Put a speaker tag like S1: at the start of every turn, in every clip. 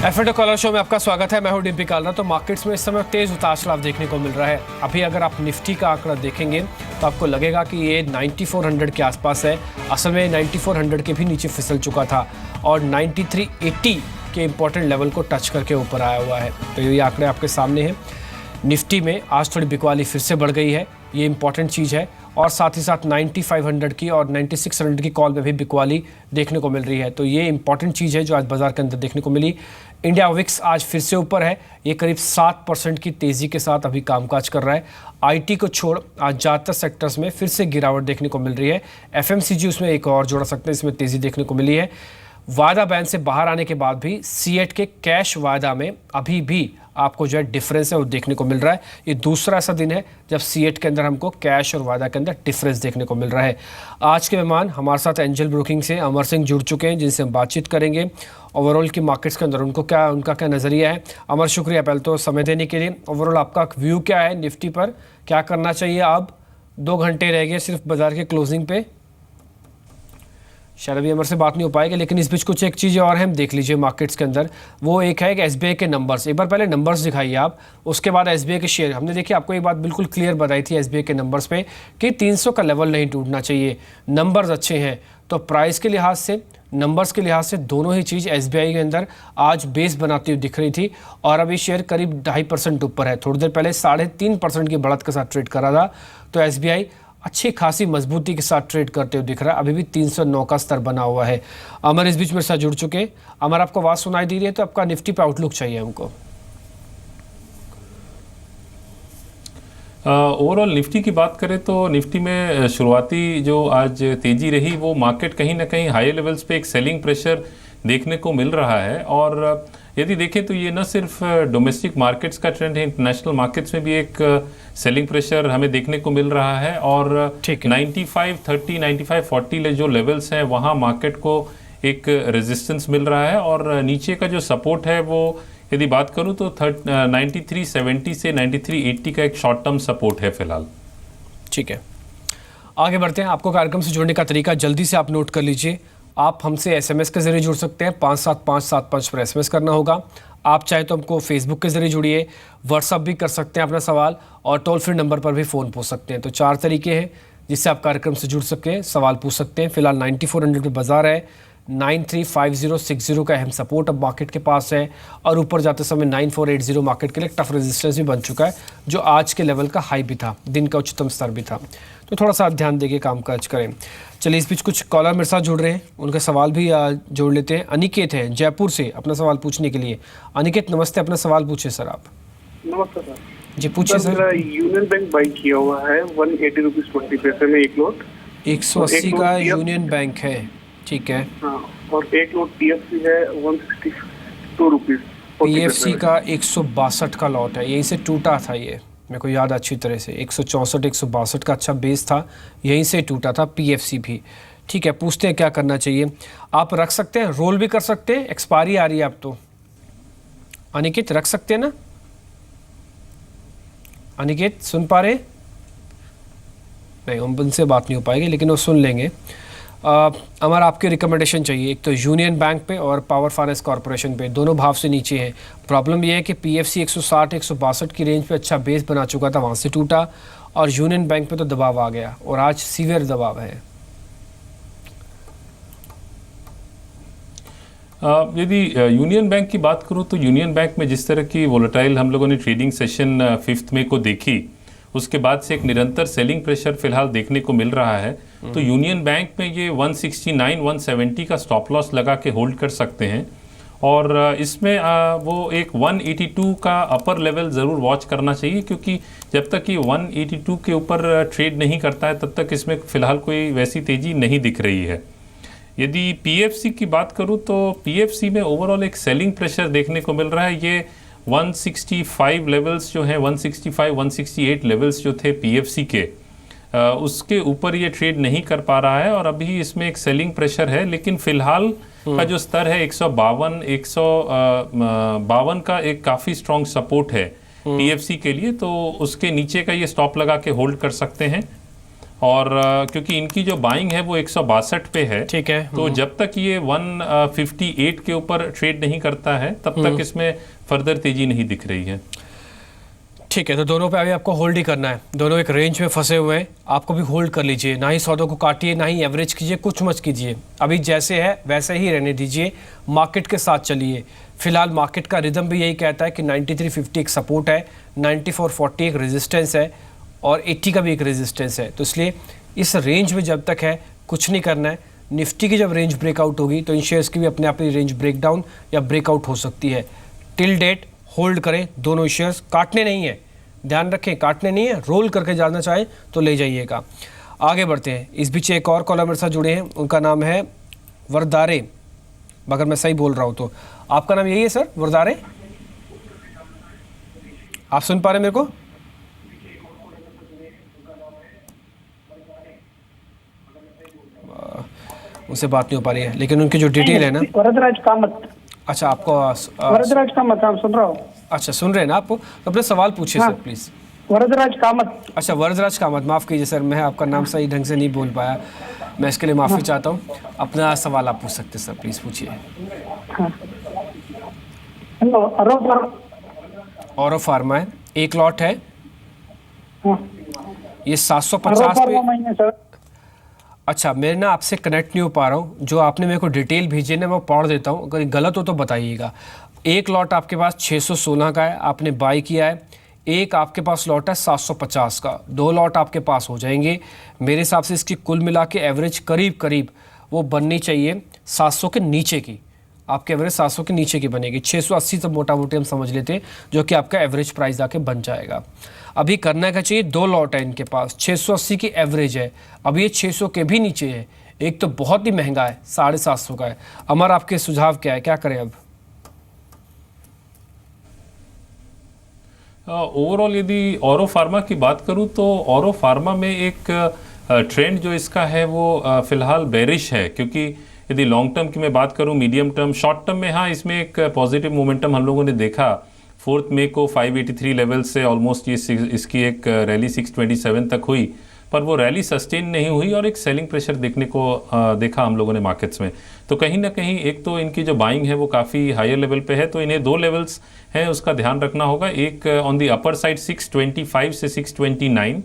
S1: F&O collar show में आपका स्वागत है। मैं हूं डिम्पी कालरा। तो मार्केट्स में इस समय तेज उतार चढ़ाव देखने को मिल रहा है। अभी अगर आप निफ्टी का आंकड़ा देखेंगे तो आपको लगेगा कि ये 9400 के आसपास है। असल में 9400 के भी नीचे फिसल चुका था और 9380 के इंपॉर्टेंट लेवल को टच करके ऊपर आया हुआ है। तो ये आंकड़े आपके सामने हैं। निफ्टी में आज थोड़ी बिकवाली फिर से बढ़ गई है, ये इंपॉर्टेंट चीज़ है। और साथ ही साथ 9500 की और 9600 की कॉल में भी बिकवाली देखने को मिल रही है। तो ये इंपॉर्टेंट चीज़ है जो आज बाजार के अंदर देखने को मिली। इंडिया विक्स आज फिर से ऊपर है, ये करीब 7% की तेज़ी के साथ अभी कामकाज कर रहा है। आईटी को छोड़ आज ज़्यादातर सेक्टर्स में फिर से गिरावट देखने को मिल रही है। एफएमसीजी उसमें एक और जोड़ सकते हैं, इसमें तेज़ी देखने को मिली है। वायदा बैंड से बाहर आने के बाद भी सीएट के कैश वायदा में अभी भी आपको जो है डिफरेंस है वो देखने को मिल रहा है। ये दूसरा ऐसा दिन है जब सीएट के अंदर हमको कैश और वायदा के अंदर डिफरेंस देखने को मिल रहा है। आज के मेहमान हमारे साथ एंजल ब्रोकिंग से अमर सिंह जुड़ चुके हैं, जिनसे हम बातचीत करेंगे ओवरऑल की मार्केट्स के अंदर उनका क्या नज़रिया है। अमर, शुक्रिया पहले तो समय देने के लिए। ओवरऑल आपका व्यू क्या है निफ्टी पर, क्या करना चाहिए? अब 2 घंटे रह गए सिर्फ बाजार के क्लोजिंग पे। शायद अभी अमर से बात नहीं हो पाएगी, लेकिन इस बीच कुछ एक चीज़ और है, हम देख लीजिए मार्केट्स के अंदर। वो एक है कि एसबीआई के नंबर्स। एक बार पहले नंबर्स दिखाइए आप, उसके बाद एसबीआई के शेयर। हमने देखिए आपको एक बात बिल्कुल क्लियर बताई थी एसबीआई के नंबर्स पे कि 300 का लेवल नहीं टूटना चाहिए। नंबर्स अच्छे हैं तो प्राइस के लिहाज से, नंबर्स के लिहाज से दोनों ही चीज़ एसबीआई के अंदर आज बेस बनाती हुई दिख रही थी। और अभी शेयर करीब 2.5% ऊपर है। थोड़ी देर पहले 3.5% की बढ़त के साथ ट्रेड करा था। तो एसबीआई अच्छी खासी मजबूती के साथ ट्रेड करते हुए दिख रहा है। अभी भी 309 का स्तर बना हुआ है। अमर इस बीच मेरे साथ जुड़ चुके हैं। अमर, आपको आवाज़ सुनाई दे रही है? तो आपका निफ्टी पे आउटलुक चाहिए हमको।
S2: ओवरऑल निफ्टी की बात करें तो निफ्टी में शुरुआती जो आज तेजी रही वो मार्केट कहीं ना कहीं हाई लेवल्स पे एक सेलिंग प्रेशर देखने को मिल रहा है। और यदि देखें तो ये न सिर्फ डोमेस्टिक मार्केट्स का ट्रेंड है, इंटरनेशनल मार्केट्स में भी एक सेलिंग प्रेशर हमें देखने को मिल रहा है। और 9530 9540 जो लेवल्स हैं वहाँ मार्केट को एक रेजिस्टेंस मिल रहा है। और नीचे का जो सपोर्ट है वो यदि बात करूं तो 9370 से 9380 का एक शॉर्ट टर्म सपोर्ट है फिलहाल।
S1: ठीक है, आगे बढ़ते हैं। आपको कार्यक्रम से जुड़ने का तरीका जल्दी से आप नोट कर लीजिए। आप हमसे एसएमएस के जरिए जुड़ सकते हैं, 57575 पर एसएमएस करना होगा। आप चाहे तो हमको फेसबुक के जरिए जुड़िए, व्हाट्सअप भी कर सकते हैं अपना सवाल, और टोल फ्री नंबर पर भी फ़ोन पूछ सकते हैं। तो 4 तरीके हैं जिससे आप कार्यक्रम से जुड़ सकते हैं, सवाल पूछ सकते हैं। फिलहाल 9400 पे बाजार है, 935060 का अहम सपोर्ट अब मार्केट के पास है। और ऊपर जाते समय 9480 मार्केट के लिए टफ रेजिस्टेंस भी बन चुका है, जो आज के लेवल का हाई भी था, दिन का उच्चतम स्तर भी था। तो थोड़ा सा ध्यान देके कामकाज करें। चलिए, इस बीच कुछ कॉलर मेरे साथ जुड़ रहे हैं, उनका सवाल भी जोड़ लेते हैं। अनिकेत है जयपुर से अपना सवाल पूछने के लिए। अनिकेत नमस्ते, अपना सवाल पूछे सर आप।
S3: नमस्ते सर
S1: जी पूछिए सर।
S3: मेरा यूनियन बैंक बाई किया हुआ है 180 रुपीज 20 पैसे में एक लोट।
S1: 180 का यूनियन बैंक है, ठीक है।
S3: हाँ, और एक लोट पीएफसी है 162 रुपीज।
S1: पीएफसी का 162 का लॉट है, यहीं से टूटा था ये, मेरे को याद अच्छी तरह से। 164 162 का अच्छा बेस था, यहीं से टूटा था पीएफसी भी। ठीक है, पूछते हैं क्या करना चाहिए। आप रख सकते हैं, रोल भी कर सकते हैं, एक्सपायरी आ रही है आप तो। अनिकेत रख सकते हैं ना? अनिकेत सुन पा रहे? नहीं, उनसे बात नहीं हो पाएगी, लेकिन वो सुन लेंगे। हमारा आपकी रिकमेंडेशन चाहिए, एक तो यूनियन बैंक पे और पावर फाइनेंस कॉर्पोरेशन पे, दोनों भाव से नीचे हैं। प्रॉब्लम ये है कि पीएफसी 160 162 की रेंज पे अच्छा बेस बना चुका था, वहाँ से टूटा। और यूनियन बैंक पे तो दबाव आ गया और आज सीवियर दबाव है।
S2: यदि यूनियन बैंक की बात करूं तो यूनियन बैंक में जिस तरह की वोलेटाइल हम लोगों ने ट्रेडिंग सेशन 5 मई को देखी, उसके बाद से एक निरंतर सेलिंग प्रेशर फिलहाल देखने को मिल रहा है। तो यूनियन बैंक में ये 169 170 का स्टॉप लॉस लगा के होल्ड कर सकते हैं। और इसमें वो एक 182 का अपर लेवल ज़रूर वॉच करना चाहिए, क्योंकि जब तक ये 182 के ऊपर ट्रेड नहीं करता है तब तक इसमें फ़िलहाल कोई वैसी तेज़ी नहीं दिख रही है। यदि पीएफसी की बात करूं तो पीएफसी में ओवरऑल एक सेलिंग प्रेशर देखने को मिल रहा है। ये 165 लेवल्स जो हैं, 165 168 लेवल्स जो थे पीएफसी के, उसके ऊपर ये ट्रेड नहीं कर पा रहा है। और अभी इसमें एक सेलिंग प्रेशर है, लेकिन फिलहाल का जो स्तर है 152 का एक काफ़ी स्ट्रॉन्ग सपोर्ट है पीएफसी के लिए। तो उसके नीचे का ये स्टॉप लगा के होल्ड कर सकते हैं। और क्योंकि इनकी जो बाइंग है वो 162 पे है,
S1: ठीक है।
S2: तो जब तक ये 158 के ऊपर ट्रेड नहीं करता है तब तक इसमें फर्दर तेजी नहीं दिख रही है।
S1: ठीक है, तो दोनों पे अभी आपको होल्ड ही करना है, दोनों एक रेंज में फंसे हुए हैं, आपको भी होल्ड कर लीजिए, ना ही सौदों को काटिए ना ही एवरेज कीजिए, कुछ मत कीजिए, अभी जैसे है वैसे ही रहने दीजिए, मार्केट के साथ चलिए। फिलहाल मार्केट का रिदम भी यही कहता है कि 9350 एक सपोर्ट है, 9440 एक रेजिस्टेंस है और 80 का भी एक रेजिस्टेंस है, तो इसलिए इस रेंज में जब तक है कुछ नहीं करना है। निफ्टी की जब रेंज ब्रेकआउट होगी तो इन शेयर्स की भी अपने आप ही रेंज ब्रेकडाउन या ब्रेकआउट हो सकती है। टिल डेट होल्ड करें दोनों शेयर्स, काटने नहीं है, ध्यान रखें, काटने नहीं है, रोल करके जाना चाहें तो ले जाइएगा। आगे बढ़ते हैं, इस बीच एक और कॉलर मेरे साथ जुड़े हैं, उनका नाम है वरदारे, अगर मैं सही बोल रहा हूँ तो। आपका नाम यही है सर, वरदारे? आप सुन पा रहे हैं मेरे को? उनसे बात नहीं हो पा रही है, लेकिन उनकी जो डिटेल है ना।
S4: वरदराज कामत।
S1: अच्छा, आपको
S4: वरदराज कामत, आप सुन रहा हूँ?
S1: अच्छा, सुन रहे हैं ना आप? तो अपने सवाल पूछिए
S4: हाँ।
S1: Sir please.
S4: वरदराज कामत।
S1: अच्छा, वरदराज कामत, माफ़ कीजिए सर, मैं आपका नाम सही ढंग से नहीं बोल पाया, मैं इसके लिए माफ़ी चाहता हूँ। अपना सवाल आप पूछ सकते हैं सर, प्लीज़ पूछिए।
S4: हाँ। हेलो,
S1: औरो फार्मा है, एक लॉट है,
S4: हाँ।
S1: ये 750 पे।
S4: महीने सर।
S1: अच्छा, मैं ना आपसे कनेक्ट नहीं हो पा रहा हूँ, जो आपने मेरे को डिटेल भेजी है ना मैं पढ़ देता हूँ, अगर गलत हो तो बताइएगा। एक लॉट आपके पास 616 का है, आपने बाई किया है, एक आपके पास लॉट है 750 का, दो लॉट आपके पास हो जाएंगे। मेरे हिसाब से इसकी कुल मिला के एवरेज करीब करीब वो बननी चाहिए 700 के नीचे की, आपके एवरेज 700 के नीचे की बनेगी, 680 तो मोटा मोटी हम समझ लेते हैं, जो कि आपका एवरेज प्राइस आके बन जाएगा। अभी करना क्या चाहिए, दो लॉट है इनके पास, 680 की एवरेज है, अब ये 600 के भी नीचे है, एक तो बहुत ही महंगा है 750 का है। अमर, आपके सुझाव क्या है, क्या करें अब?
S2: ओवरऑल यदि औरो फार्मा की बात करूं तो औरो फार्मा में एक ट्रेंड जो इसका है वो फिलहाल बेरिश है, क्योंकि यदि लॉन्ग टर्म की मैं बात करूं, मीडियम टर्म, शॉर्ट टर्म में हाँ इसमें एक पॉजिटिव मोमेंटम हम लोगों ने देखा। 4 मई को 583 लेवल से ऑलमोस्ट ये इसकी एक रैली 627 तक हुई, पर वो रैली सस्टेन नहीं हुई और एक सेलिंग प्रेशर देखने को देखा हम लोगों ने मार्केट्स में। तो कहीं ना कहीं एक तो इनकी जो बाइंग है वो काफ़ी हायर लेवल पे है, तो इन्हें दो लेवल्स हैं उसका ध्यान रखना होगा। एक ऑन दी अपर साइड 625 से 629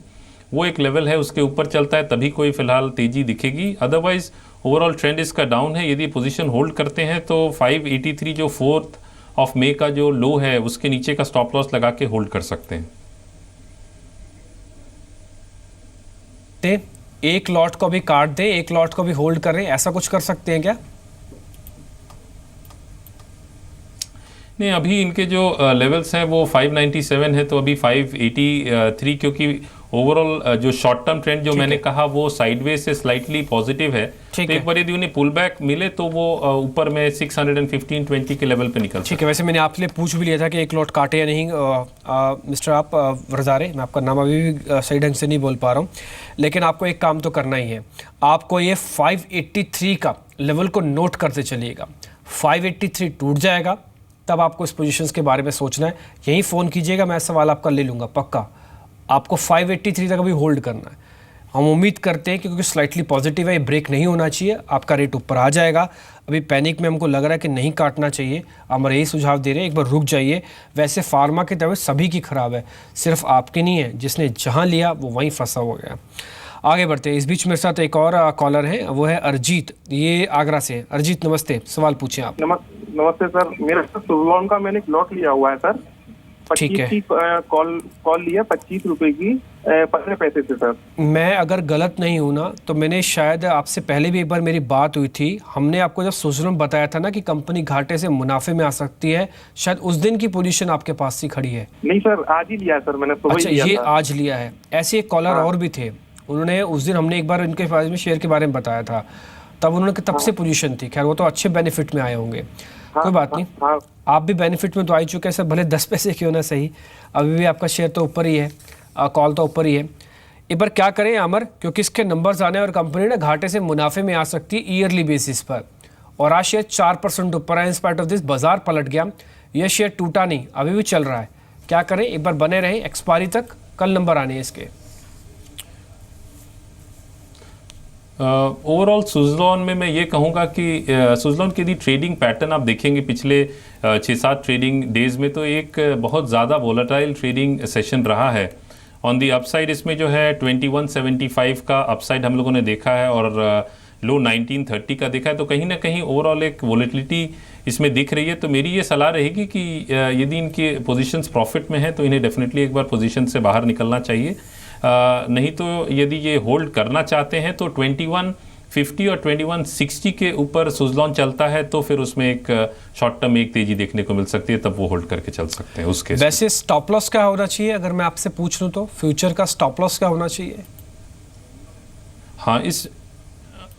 S2: वो एक लेवल है, उसके ऊपर चलता है तभी कोई फिलहाल तेजी दिखेगी, अदरवाइज ओवरऑल ट्रेंड इसका डाउन है। यदि पोजीशन होल्ड करते हैं तो 583 जो 4 मई का जो लो है उसके नीचे का स्टॉप लॉस लगा के होल्ड कर सकते हैं।
S1: एक लॉट को भी काट दे, एक लॉट को भी होल्ड करें, ऐसा कुछ कर सकते हैं क्या?
S2: नहीं, अभी इनके जो लेवल्स हैं वो 597 है, तो अभी 583, क्योंकि ओवरऑल जो शॉर्ट टर्म ट्रेंड जो मैंने कहा वो साइडवेज से स्लाइटली पॉजिटिव है, तो एक बार यदि उन्हें पुल बैक मिले तो वो ऊपर में 615-20 के लेवल पे निकल।
S1: ठीक है, वैसे मैंने आपसे पूछ भी लिया था कि एक लॉट काटे या नहीं, मिस्टर आप वरदारे, मैं आपका नाम अभी भी सही ढंग से नहीं बोल पा रहा हूँ, लेकिन आपको एक काम तो करना ही है, आपको ये 583 का लेवल को नोट करते चलिएगा। 583 टूट जाएगा तब आपको इस पोजीशंस के बारे में सोचना है, यही फ़ोन कीजिएगा, मैं सवाल आपका ले लूँगा पक्का। आपको 583 तक अभी होल्ड करना है, हम उम्मीद करते हैं कि क्योंकि स्लाइटली पॉजिटिव है, ये ब्रेक नहीं होना चाहिए, आपका रेट ऊपर आ जाएगा। अभी पैनिक में हमको लग रहा है कि नहीं काटना चाहिए, हमारे यही सुझाव दे रहे हैं, एक बार रुक जाइए। वैसे फार्मा की तबीयत सभी की ख़राब है, सिर्फ आपकी नहीं है, जिसने जहाँ लिया वो वहीं फंसा हो गया। आगे बढ़ते हैं, इस बीच मेरे साथ एक और कॉलर है, वो है अरजीत, ये आगरा से है। अरजीत नमस्ते, सवाल पूछें आप।
S3: नमस्ते सर, मेरा सुरलोन का मैंने एक लॉट लिया हुआ है सर, 25 की कॉल लिया 25 रुपए की 15 पैसे से सर।
S1: मैं अगर गलत नहीं हूँ ना तो मैंने शायद आपसे पहले भी एक बार मेरी बात हुई थी, हमने आपको जब सुजलम बताया था ना कि कंपनी घाटे से मुनाफे में आ सकती है, शायद उस दिन की पोजीशन आपके पास ही खड़ी है।
S3: नहीं सर, आज ही लिया सर मैंने, सुबह
S1: अच्छा,
S3: ही लिया
S1: ये
S3: था।
S1: आज लिया है। ऐसे एक कॉलर और भी थे, उन्होंने उस दिन हमने एक बार इनके बारे में शेयर के बारे में बताया था, तब उन्होंने तब से पोजीशन थी, खैर वो तो अच्छे बेनिफिट में आए होंगे, कोई बात नहीं। आप भी बेनिफिट में तो आ ही चुके हैं सर, भले 10 पैसे क्यों ना सही, अभी भी आपका शेयर तो ऊपर ही है, कॉल तो ऊपर ही है। एक बार क्या करें अमर, क्योंकि इसके नंबर्स आने और कंपनी ना घाटे से मुनाफे में आ सकती है ईयरली बेसिस पर, और आज शेयर 4% ऊपर है। इन स्पाइट ऑफ दिस बाजार पलट गया, यह शेयर टूटा नहीं, अभी भी चल रहा है। क्या करें, एक बार बने रहें एक्सपायरी तक, कल नंबर आने हैं इसके।
S2: ओवरऑल सुज़लॉन में मैं ये कहूँगा कि सुज़लॉन की यदि ट्रेडिंग पैटर्न आप देखेंगे पिछले 6-7 ट्रेडिंग डेज में, तो एक बहुत ज़्यादा वोलेटाइल ट्रेडिंग सेशन रहा है। ऑन दी अपसाइड इसमें जो है 2175 का अपसाइड हम लोगों ने देखा है और लो 1930 का देखा है, तो कहीं ना कहीं ओवरऑल एक वोलेटिलिटी इसमें दिख रही है। तो मेरी ये सलाह रहेगी कि यदि इनके पोजीशंस प्रॉफिट में हैं तो इन्हें डेफिनेटली एक बार पोजीशन से बाहर निकलना चाहिए। नहीं तो यदि ये होल्ड करना चाहते हैं तो 2150 और 2160 के ऊपर सुज़लॉन चलता है तो फिर उसमें एक शॉर्ट टर्म एक तेजी देखने को मिल सकती है, तब वो होल्ड करके चल सकते हैं उसके।
S1: वैसे स्टॉप लॉस क्या होना चाहिए अगर मैं आपसे पूछ लूँ तो फ्यूचर का स्टॉप लॉस क्या होना चाहिए?
S2: हाँ, इस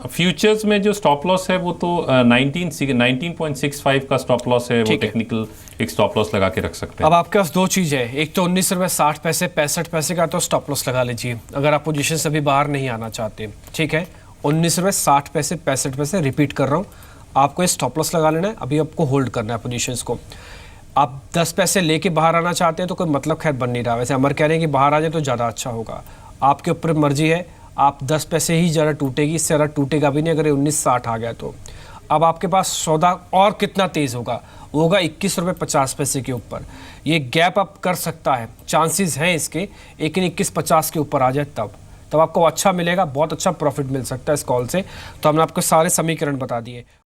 S2: फ्यूचर्स में जो स्टॉप लॉस है वो तो 19.65 का स्टॉप लॉस है, वो टेक्निकल एक स्टॉप लॉस लगा के रख सकते हैं।
S1: अब आपके पास दो चीज़ है, एक तो 19 रुपये 60 पैसे 65 पैसे का तो स्टॉप लॉस लगा लीजिए अगर आप पोजीशन से अभी बाहर नहीं आना चाहते। ठीक है, 19 रुपये 60 पैसे 65 पैसे, रिपीट कर रहा हूँ, आपको ये स्टॉप लॉस लगा लेना है। अभी आपको होल्ड करना है पोजीशंस को। आप 10 पैसे लेके बाहर आना चाहते हैं तो कोई मतलब खैर बन नहीं रहा। वैसे अमर कह रहे हैं कि बाहर आ जाए तो ज़्यादा अच्छा होगा, आपके ऊपर मर्जी है। आप 10 पैसे ही ज़्यादा टूटेगी, इससे ज़्यादा टूटेगा भी नहीं अगर ये 19.60 आ गया तो। अब आपके पास सौदा और कितना तेज़ होगा, वो होगा 21 रुपये 50 पैसे के ऊपर। ये गैप अप कर सकता है, चांसेस हैं इसके, लेकिन 21.50 के ऊपर आ जाए तब आपको अच्छा मिलेगा, बहुत अच्छा प्रॉफिट मिल सकता है इस कॉल से। तो हमने आपको सारे समीकरण बता दिए।